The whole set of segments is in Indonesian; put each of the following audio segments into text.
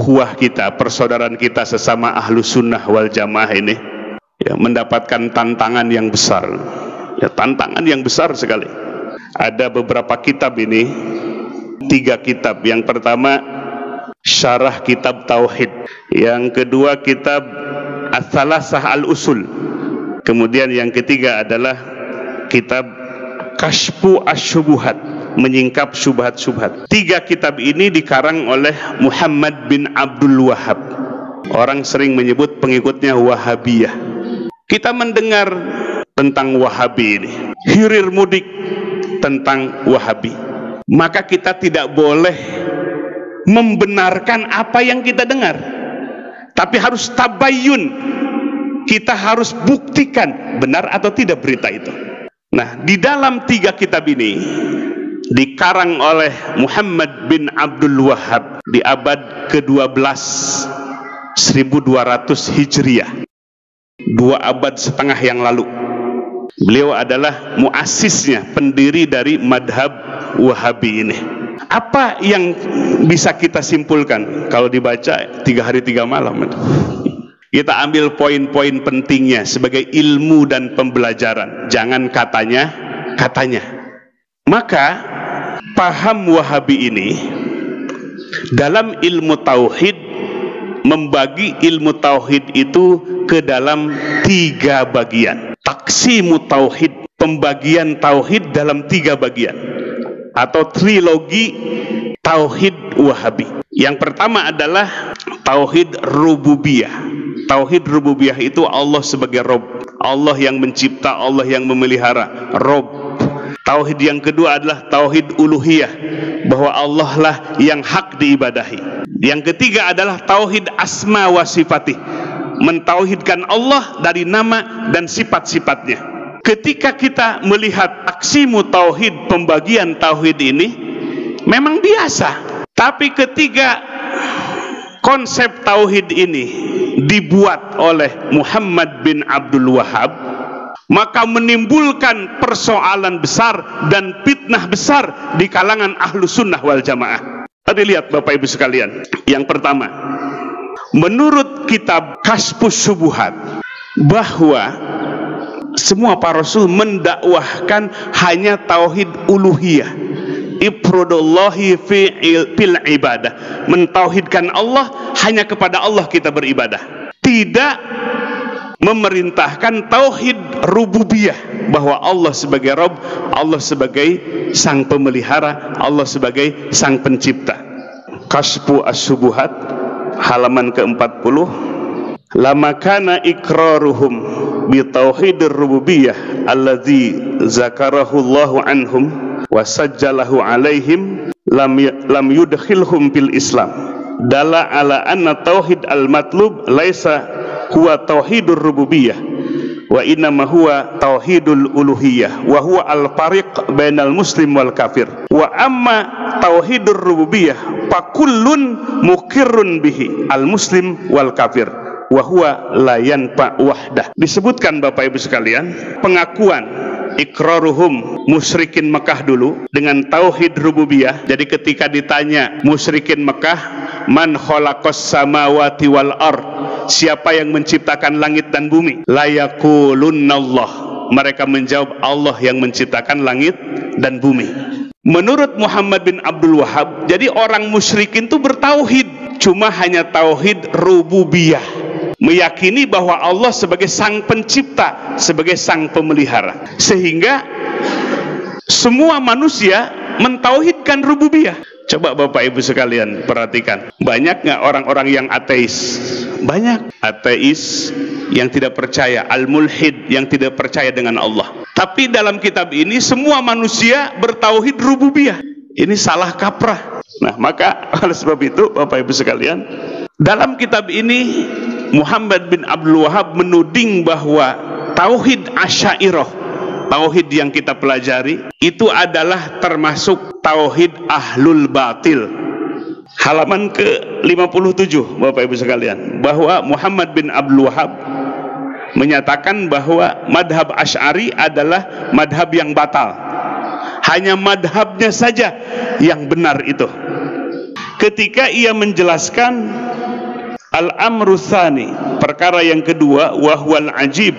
ukhuwah kita, persaudaraan kita sesama ahlu sunnah wal jamaah ini ya, mendapatkan tantangan yang besar ya, tantangan yang besar sekali. Ada beberapa kitab ini, 3 kitab. Yang pertama syarah kitab Tauhid, yang kedua kitab Ats-Tsalatsah al-Usul, kemudian yang ketiga adalah kitab Kashfu Asy-Syubuhat, menyingkap syubhat-syubhat. 3 kitab ini dikarang oleh Muhammad bin Abdul Wahhab. Orang sering menyebut pengikutnya Wahabiyah. Kita mendengar tentang Wahabi ini, hirir mudik tentang Wahabi, maka kita tidak boleh membenarkan apa yang kita dengar, tapi harus tabayyun. Kita harus buktikan benar atau tidak berita itu. Nah, di dalam 3 kitab ini dikarang oleh Muhammad bin Abdul Wahhab di abad ke-12 1200 Hijriah, 2 abad setengah yang lalu. Beliau adalah muasisnya, pendiri dari madhab Wahabi ini. Apa yang bisa kita simpulkan kalau dibaca 3 hari 3 malam? Kita ambil poin-poin pentingnya sebagai ilmu dan pembelajaran, jangan katanya. Maka paham Wahabi ini dalam ilmu tauhid membagi ilmu tauhid itu ke dalam 3 bagian. Taksimu tauhid, pembagian tauhid dalam 3 bagian, atau trilogi tauhid Wahabi. Yang pertama adalah tauhid rububiyah. Tauhid rububiyah itu Allah sebagai Rabb, Allah yang mencipta, Allah yang memelihara, Rabb. Tauhid yang kedua adalah tauhid uluhiyah, bahwa Allah lah yang hak diibadahi. Yang ketiga adalah tauhid asma wa sifatih, mentauhidkan Allah dari nama dan sifat-sifatnya. Ketika kita melihat aksimu tauhid, pembagian tauhid ini memang biasa, tapi ketika konsep tauhid ini dibuat oleh Muhammad bin Abdul Wahhab, maka menimbulkan persoalan besar dan fitnah besar di kalangan ahlu sunnah wal jamaah. Tadi lihat Bapak Ibu sekalian, yang pertama, menurut kitab Kashfus Syubuhat, bahwa semua para rasul mendakwahkan hanya tauhid uluhiyah, ifradullahi fil ibadah, mentauhidkan Allah, hanya kepada Allah kita beribadah, tidak memerintahkan tauhid rububiyah, bahwa Allah sebagai Rabb, Allah sebagai sang pemelihara, Allah sebagai sang pencipta. Kashfu Asy-Syubuhat halaman ke-40, lama kana iqraruhum bi tauhidir rububiyah alladzi zakarahu Allahu anhum wa sajjalahu alaihim lam yudkhilhum fil Islam, dalla ala anna tauhid al-matlub laisa huwa tauhidur rububiyah wa innama huwa tauhidul uluhiyah wa huwa al-fariq bainal muslim wal kafir. Wa amma tauhidur rububiyah fa kullun muqirrun bihi al-muslim wal kafir wa huwa la yanfa wahdah. Disebutkan Bapak Ibu sekalian, pengakuan iqraruhum musyrikin Mekah dulu dengan tauhid rububiyah. Jadi ketika ditanya musyrikin Mekah, man khalaqas samawati wal ard, siapa yang menciptakan langit dan bumi? La yaqulunnallah, mereka menjawab Allah yang menciptakan langit dan bumi. Menurut Muhammad bin Abdul Wahhab, jadi orang musyrikin itu bertauhid, cuma hanya tauhid rububiyah, meyakini bahwa Allah sebagai sang pencipta, sebagai sang pemelihara, sehingga semua manusia mentauhidkan rububiyah. Coba Bapak Ibu sekalian perhatikan, banyak nggak orang-orang yang ateis? Banyak ateis yang tidak percaya, al-mulhid yang tidak percaya dengan Allah. Tapi dalam kitab ini semua manusia bertauhid rububiyah. Ini salah kaprah. Nah, maka oleh sebab itu Bapak Ibu sekalian, dalam kitab ini Muhammad bin Abdul Wahhab menuding bahwa tauhid Asy'ariyah, tauhid yang kita pelajari, itu adalah termasuk tauhid ahlul batil. Halaman ke-57 Bapak Ibu sekalian, bahwa Muhammad bin Abdul Wahhab menyatakan bahwa madhab Asy'ari adalah madhab yang batal, hanya madhabnya saja yang benar itu. Ketika ia menjelaskan Al-amru tsani, perkara yang kedua, wahwal ajib,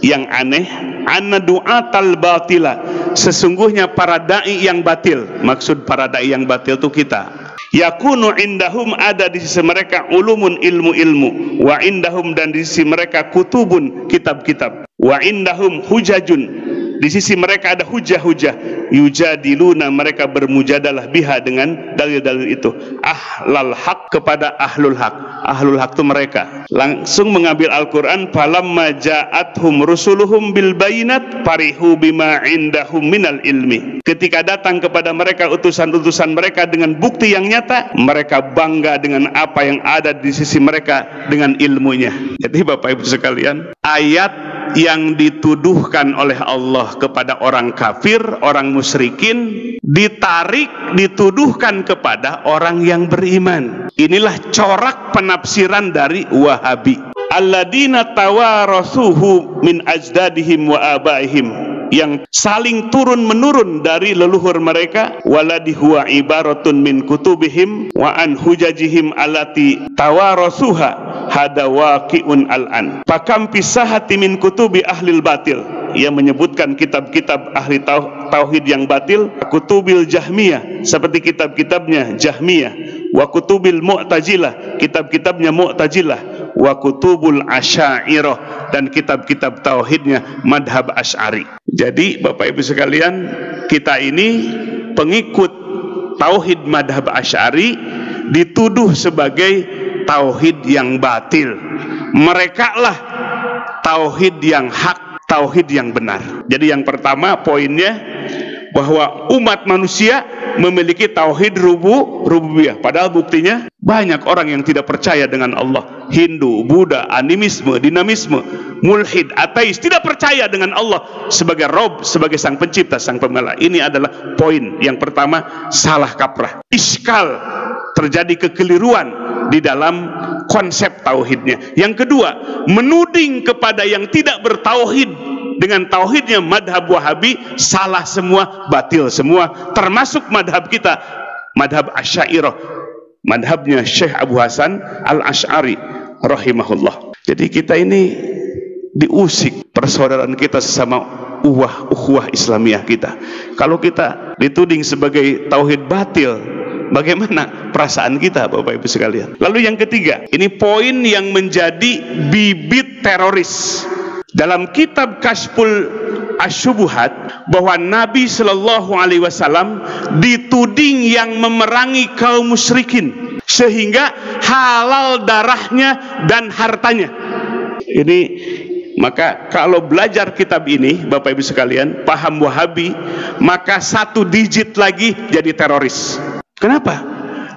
yang aneh, anna du'atal batila, sesungguhnya para dai yang batil, maksud para dai yang batil itu kita, yakunu indahum, ada di sisi mereka, ulumun, ilmu-ilmu, wa indahum, dan di sisi mereka, kutubun, kitab-kitab, wa indahum hujajun, di sisi mereka ada hujah-hujah, yujadiluna, mereka bermujadalah biha, dengan dalil-dalil itu, ahlal haq, kepada ahlul haq. Ahlul haq itu mereka langsung mengambil Al-Quran, falamma ja'athum rusuluhum bil bayinat farihu bima indahum minal ilmi, ketika datang kepada mereka utusan-utusan mereka dengan bukti yang nyata, mereka bangga dengan apa yang ada di sisi mereka dengan ilmunya. Jadi Bapak Ibu sekalian, ayat yang dituduhkan oleh Allah kepada orang kafir, orang musyrikin, ditarik, dituduhkan kepada orang yang beriman. Inilah corak penafsiran dari Wahabi. Alladzina tawarasuhu min ajdadihim wa abaihim, yang saling turun menurun dari leluhur mereka, waladi huwa ibaratun min kutubihim wa an hujajihim allati tawarasuha hada waqi'un al-an. Pakam pisahati min kutubi ahlil batil, ia menyebutkan kitab-kitab ahli tauhid yang batil, kutubil jahmiyah, seperti kitab-kitabnya Jahmiyah, wa kutubil mu'tazilah, kitab-kitabnya Mu'tazilah, wa kutubul asy'ariyah, dan kitab-kitab tauhidnya madhab Asy'ari. Jadi Bapak Ibu sekalian, kita ini pengikut tauhid madhab Asy'ari dituduh sebagai tauhid yang batil. Mereka lah tauhid yang hak, tauhid yang benar. Jadi yang pertama poinnya, bahwa umat manusia memiliki tauhid rububiyah, padahal buktinya banyak orang yang tidak percaya dengan Allah. Hindu, Buddha, animisme, dinamisme, mulhid, ateis, tidak percaya dengan Allah sebagai Rob, sebagai sang pencipta, sang pembela. Ini adalah poin yang pertama, salah kaprah, iskal, terjadi kekeliruan di dalam konsep tauhidnya. Yang kedua, menuding kepada yang tidak bertauhid dengan tauhidnya madhab Wahabi, salah semua, batil semua, termasuk madhab kita, madhab Asy'ariyah, madhabnya Syekh Abu Hasan Al-Asy'ari rahimahullah. Jadi kita ini diusik persaudaraan kita sesama ukhuwah Islamiyah kita. Kalau kita dituding sebagai tauhid batil, bagaimana perasaan kita Bapak Ibu sekalian? Lalu yang ketiga, ini poin yang menjadi bibit teroris. Dalam kitab Kashful Asyubuhat, bahwa Nabi Shallallahu Alaihi Wasallam dituding yang memerangi kaum musyrikin, sehingga halal darahnya dan hartanya. Ini maka kalau belajar kitab ini Bapak Ibu sekalian, paham Wahabi, maka satu digit lagi jadi teroris. Kenapa?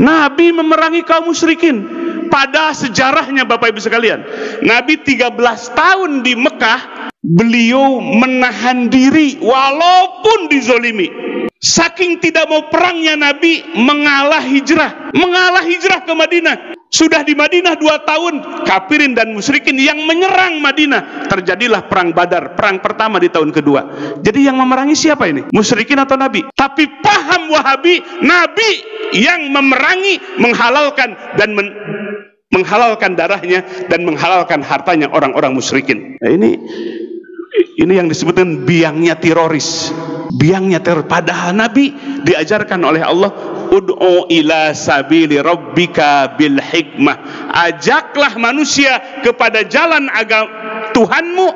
Nabi memerangi kaum musyrikin. Pada sejarahnya Bapak Ibu sekalian, Nabi 13 tahun di Mekah, beliau menahan diri walaupun dizolimi. Saking tidak mau perangnya Nabi, mengalah hijrah ke Madinah. Sudah di Madinah 2 tahun, kafirin dan musyrikin yang menyerang Madinah. Terjadilah perang Badar, perang pertama di tahun kedua. Jadi yang memerangi siapa ini? Musyrikin atau Nabi? Tapi paham Wahabi, Nabi yang memerangi, menghalalkan dan menghalalkan darahnya dan menghalalkan hartanya orang-orang musyrikin. Nah, ini yang disebutkan biangnya teroris, biangnya teror. Padahal Nabi diajarkan oleh Allah, ud'u ila sabili rabbika bil hikmah, ajaklah manusia kepada jalan agama Tuhanmu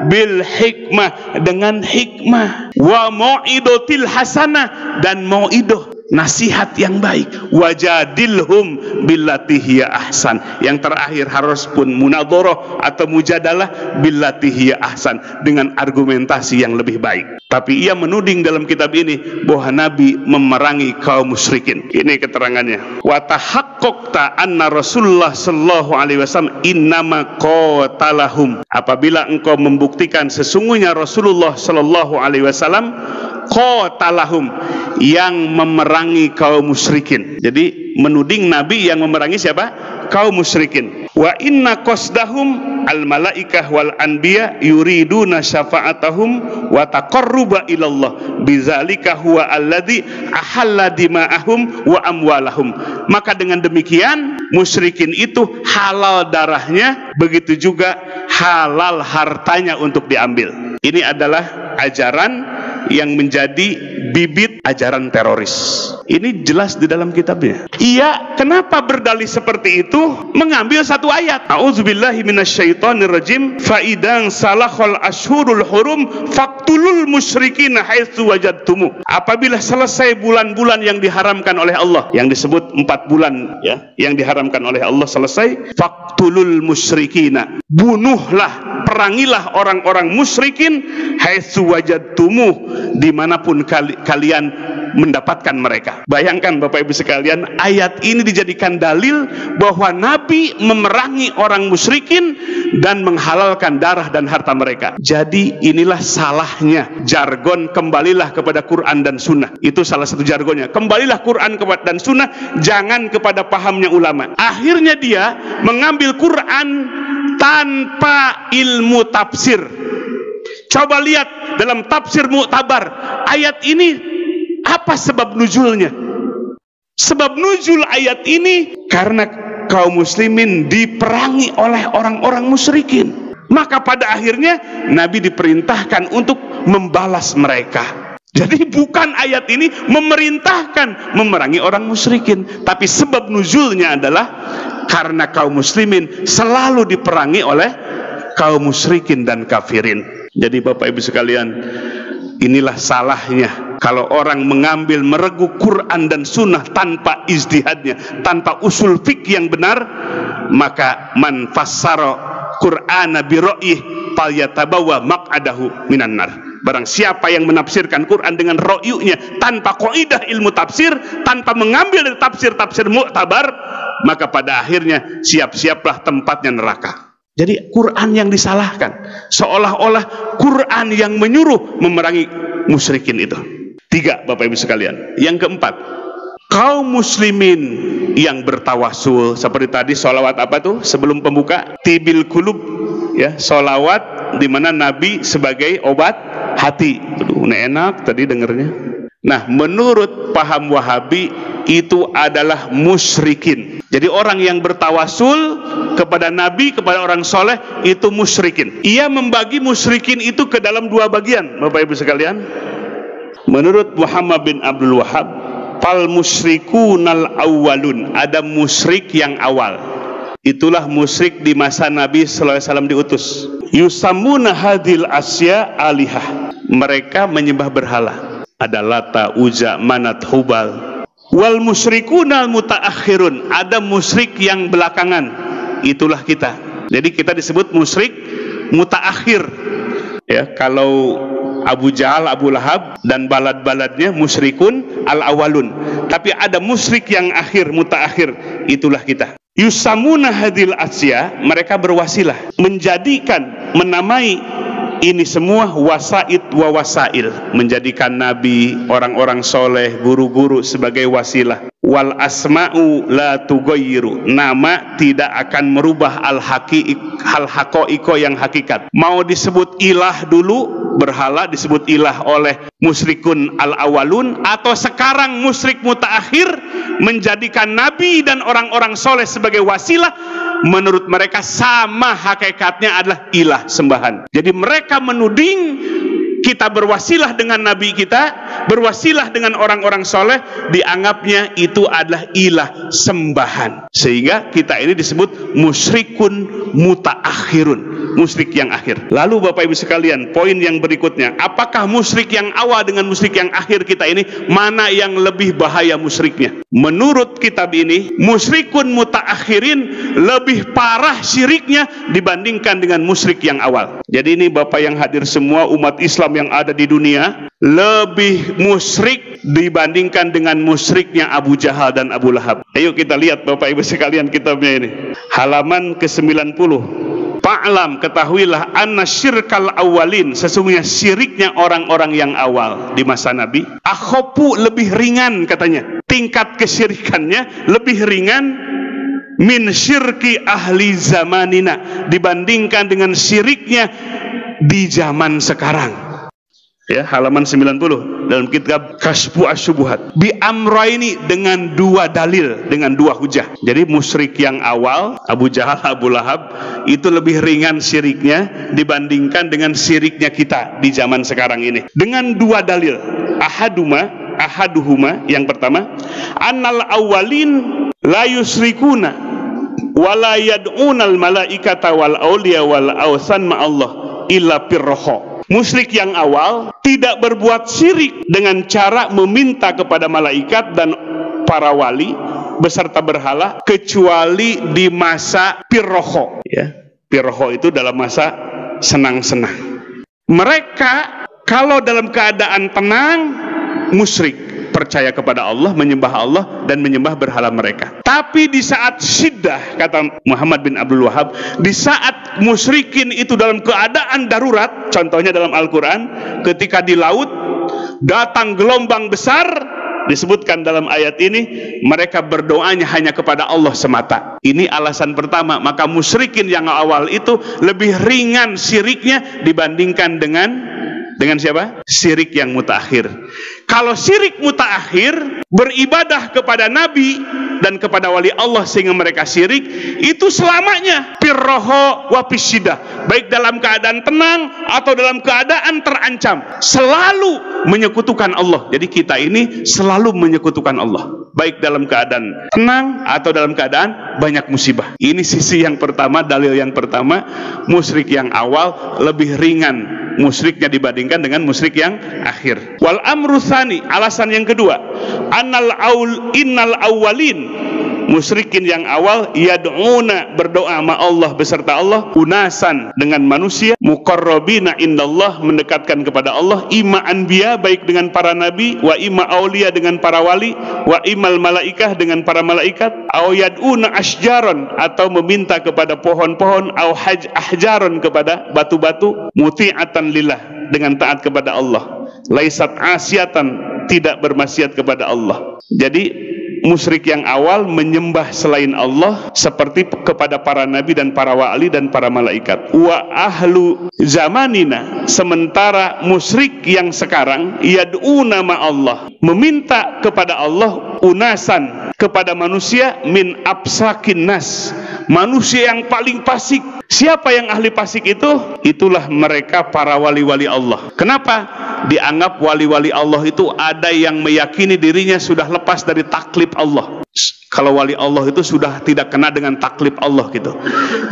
bil hikmah, dengan hikmah, wa mau'idotil hasanah, dan mau'idoh, nasihat yang baik, wajadilhum billati hiya ahsan. Yang terakhir harus pun munadharah atau mujadalah billati hiya ahsan, dengan argumentasi yang lebih baik. Tapi ia menuding dalam kitab ini bahwa Nabi memerangi kaum musyrikin. Ini keterangannya. Wa tahaqqaqta anna Rasulullah sallallahu alaihi wasallam innama qatalahum. Apabila engkau membuktikan sesungguhnya Rasulullah sallallahu alaihi wasallam qatalahum, yang memerangi kaum musyrikin. Jadi menuding Nabi yang memerangi siapa? Kaum musyrikin. Wa inna qasdahum al malaikah wal anbiya yuriduna syafa'atahum wa taqarruba ilallah bizalika huwa alladzi ahalla dima'ahum wa amwalahum. Maka dengan demikian musyrikin itu halal darahnya, begitu juga halal hartanya untuk diambil. Ini adalah ajaran yang menjadi bibit ajaran teroris. Ini jelas di dalam kitabnya. Iya, kenapa berdalih seperti itu? Mengambil satu ayat. A'udzubillahi minasyaitonirrajim. Fa idang salahul ashhurul hurum faqtulul musyrikin haitsu wajadtumu. Apabila selesai bulan-bulan yang diharamkan oleh Allah, yang disebut 4 bulan ya, yang diharamkan oleh Allah selesai, faqtulul musyrikina. Bunuhlah, perangilah orang-orang musyrikin haitsu wajadtumu, dimanapun kalian mendapatkan mereka. Bayangkan Bapak Ibu sekalian, ayat ini dijadikan dalil bahwa Nabi memerangi orang musyrikin dan menghalalkan darah dan harta mereka. Jadi inilah salahnya jargon kembalilah kepada Quran dan Sunnah. Itu salah satu jargonnya. Kembalilah Quran dan Sunnah, jangan kepada pahamnya ulama. Akhirnya dia mengambil Quran tanpa ilmu tafsir. Coba lihat dalam tafsir Mu'tabar, ayat ini apa sebab nuzulnya? Sebab nuzul ayat ini karena kaum muslimin diperangi oleh orang-orang musyrikin. Maka pada akhirnya Nabi diperintahkan untuk membalas mereka. Jadi bukan ayat ini memerintahkan memerangi orang musyrikin, tapi sebab nuzulnya adalah karena kaum muslimin selalu diperangi oleh kaum musyrikin dan kafirin. Jadi Bapak Ibu sekalian, inilah salahnya kalau orang mengambil meregu Quran dan Sunnah tanpa ijtihadnya, tanpa usul fikih yang benar, maka man fassara Qur'ana bi ra'yih falyatabawa maq'adahu minan nar. Barang siapa yang menafsirkan Quran dengan ra'yunya tanpa kaidah ilmu tafsir, tanpa mengambil dari tafsir-tafsir Mu'tabar, maka pada akhirnya siap-siaplah tempatnya neraka. Jadi Quran yang disalahkan, seolah-olah Quran yang menyuruh memerangi musyrikin itu. 3 Bapak Ibu sekalian. Yang keempat, kaum muslimin yang bertawasul seperti tadi sholawat apa tuh sebelum pembuka, tibil kulub ya, sholawat di mana Nabi sebagai obat hati. Aduh, enak tadi dengernya. Nah, menurut paham Wahabi itu adalah musyrikin. Jadi orang yang bertawasul kepada Nabi, kepada orang soleh, itu musyrikin. Ia membagi musyrikin itu ke dalam 2 bagian, Bapak Ibu sekalian. Menurut Muhammad bin Abdul Wahhab, fal musyrikunal awwalun, ada musyrik yang awal. Itulah musyrik di masa Nabi sallallahu alaihi wasallam diutus. Yusammuna hadhil asya alihah. Mereka menyembah berhala. Ada Lata, Uzza, Manat, Hubal. Wal musyrikunal mutaakhirun, ada musyrik yang belakangan. Itulah kita. Jadi kita disebut musyrik mutaakhir. Ya, kalau Abu Jahal, Abu Lahab dan balad-baladnya musyrikun al-awalun. Tapi ada musyrik yang akhir, mutaakhir. Itulah kita. Yusamuna hadil asya, mereka berwasilah, menjadikan, menamai ini semua wasaid wa wasail, menjadikan nabi, orang-orang soleh, guru-guru sebagai wasilah. Wal asma'u la tughayyiru, nama tidak akan merubah hal haqiqo yang hakikat. Mau disebut ilah dulu, berhala disebut ilah oleh musyrikun al-awalun, atau sekarang musyrik mutaakhir menjadikan nabi dan orang-orang soleh sebagai wasilah, menurut mereka sama hakikatnya adalah ilah, sembahan. Jadi mereka menuding kita berwasilah dengan nabi kita, berwasilah dengan orang-orang soleh, dianggapnya itu adalah ilah, sembahan. Sehingga kita ini disebut musyrikun mutaakhirun, musyrik yang akhir. Lalu Bapak Ibu sekalian, poin yang berikutnya, apakah musyrik yang awal dengan musyrik yang akhir kita ini, mana yang lebih bahaya musyriknya? Menurut kitab ini, musyrikun mutaakhirin lebih parah syiriknya dibandingkan dengan musyrik yang awal. Jadi ini Bapak yang hadir semua, umat Islam yang ada di dunia, lebih musyrik dibandingkan dengan musyriknya Abu Jahal dan Abu Lahab. Ayo kita lihat Bapak Ibu sekalian kitabnya ini, halaman ke-90. Fa'lam, ketahuilah, anna syirkal awalin, sesungguhnya syiriknya orang-orang yang awal di masa Nabi, akhopu, lebih ringan katanya, tingkat kesyirikannya lebih ringan, min syirki ahli zamanina, dibandingkan dengan syiriknya di zaman sekarang. Ya, halaman 90 dalam kitab Kashfu Asyubuhat. Bi amraini, dengan dua dalil, dengan dua hujah. Jadi musyrik yang awal, Abu Jahal, Abu Lahab, itu lebih ringan syiriknya dibandingkan dengan syiriknya kita di zaman sekarang ini. Dengan dua dalil. Ahaduhuma, yang pertama, annal awwalin la yusrikuna wala yad'unal malaikata wal auliya wal awsan ma'allah illa pirroho. Musyrik yang awal tidak berbuat syirik dengan cara meminta kepada malaikat dan para wali beserta berhala kecuali di masa pirroho. Ya, pirroho itu dalam masa senang-senang. Mereka kalau dalam keadaan tenang musyrik, percaya kepada Allah, menyembah Allah dan menyembah berhala mereka. Tapi di saat syiddah, kata Muhammad bin Abdul Wahab, di saat musyrikin itu dalam keadaan darurat, contohnya dalam Al-Quran, ketika di laut datang gelombang besar, disebutkan dalam ayat ini, mereka berdoanya hanya kepada Allah semata. Ini alasan pertama. Maka musyrikin yang awal itu lebih ringan syiriknya dibandingkan dengan siapa? Syirik yang mutaakhir. Kalau syirik mutaakhir, beribadah kepada Nabi dan kepada wali Allah sehingga mereka syirik, itu selamanya pirroho wa pisyidah, baik dalam keadaan tenang atau dalam keadaan terancam, selalu menyekutukan Allah. Jadi kita ini selalu menyekutukan Allah, baik dalam keadaan tenang atau dalam keadaan banyak musibah. Ini sisi yang pertama, dalil yang pertama. Musyrik yang awal lebih ringan musyriknya dibandingkan dengan musyrik yang akhir. Wal amru tsani, alasan yang kedua, innal awwalin, musyrikin yang awal, yad'una, berdoa ma Allah beserta Allah, unasan, dengan manusia, muqarrabina indallah, mendekatkan kepada Allah, ima anbiya, baik dengan para nabi, wa ima aulia, dengan para wali, wa imal malaikah, dengan para malaikat, au yad'una asjaron, atau meminta kepada pohon-pohon, au ahjaron, kepada batu-batu, muti'atan lillah, dengan taat kepada Allah, laisat asyatan, tidak bermaksiat kepada Allah. Jadi musyrik yang awal menyembah selain Allah seperti kepada para nabi dan para wali dan para malaikat. Wa ahlu zamanina, sementara musyrik yang sekarang, yad'una ma Allah, meminta kepada Allah, unasan, kepada manusia, min absakin nas, manusia yang paling fasik. Siapa yang ahli fasik itu? Itulah mereka para wali-wali Allah. Kenapa? Dianggap wali-wali Allah itu ada yang meyakini dirinya sudah lepas dari taklif Allah. Kalau wali Allah itu sudah tidak kena dengan taklif Allah gitu.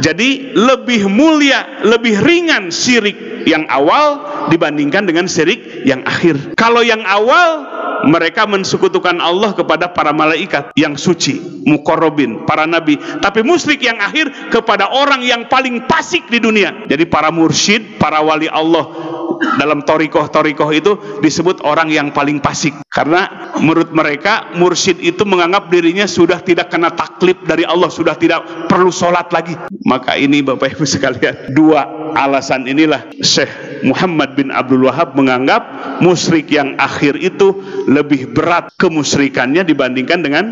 Jadi lebih mulia, lebih ringan syirik yang awal dibandingkan dengan syirik yang akhir. Kalau yang awal, mereka mensekutukan Allah kepada para malaikat yang suci, muqarrabin, para nabi. Tapi musyrik yang akhir kepada orang yang paling fasik di dunia. Jadi para mursyid, para wali Allah dalam torikoh itu disebut orang yang paling fasik. Karena menurut mereka mursyid itu menganggap dirinya sudah tidak kena taklif dari Allah, sudah tidak perlu sholat lagi. Maka ini Bapak Ibu sekalian, dua alasan inilah Syekh Muhammad bin Abdul Wahab menganggap musyrik yang akhir itu lebih berat kemusyrikannya dibandingkan dengan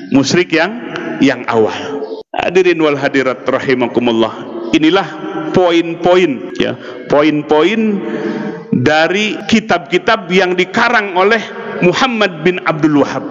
musyrik yang awal. Hadirin wal hadirat rahimakumullah. Inilah poin-poin, ya, poin-poin dari kitab-kitab yang dikarang oleh Muhammad bin Abdul Wahab.